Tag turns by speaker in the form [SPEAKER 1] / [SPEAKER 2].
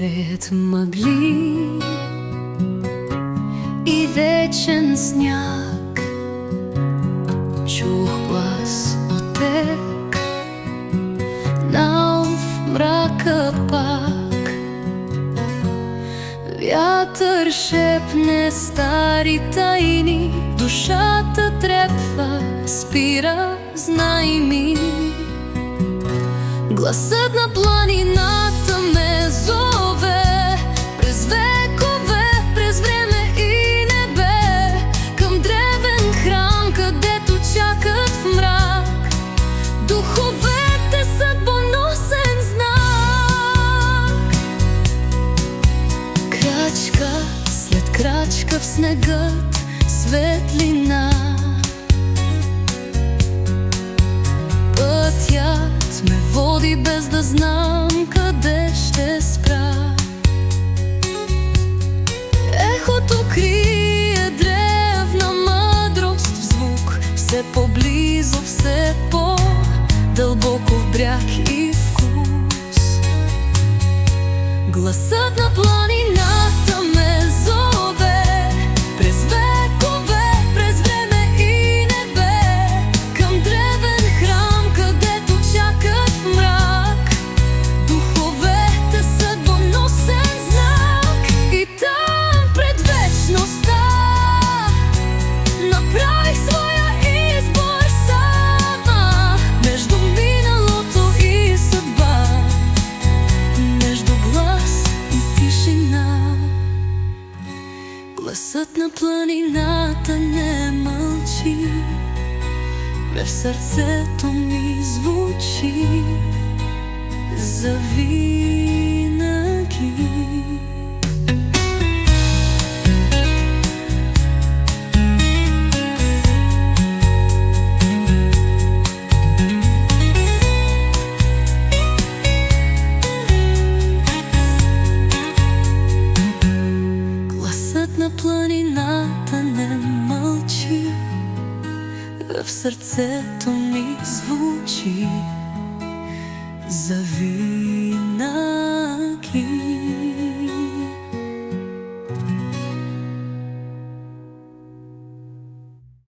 [SPEAKER 1] Сред мъгли и вечен сняг чух глас отек, нал в мрака пак. Вятър шепне стари тайни, душата трепва, спира, знай ми. Гласът на планината ме зове през векове, през време и небе, към древен храм, където чакат в мрак духовете, съдбоносен знак. Крачка след крачка в снегът светлина, пътят ме води без да знам къде ще спра. Ехото крие древна мъдрост в звук, все по-близо, все по-дълбоко в бряг и вкус. Гласът на планината ме зове през векове, през време и небе, към древен храм, където чакат в мрак духовете, съдбоносен знак. И там пред вечността направих своя избор сама, между миналото и съдба, между глас и тишина. Гласът на планината не мълчи, бе в сърцето ми звучи завинаги. Гласът на планината не мълчи, в сърцето ми звучи завинаги.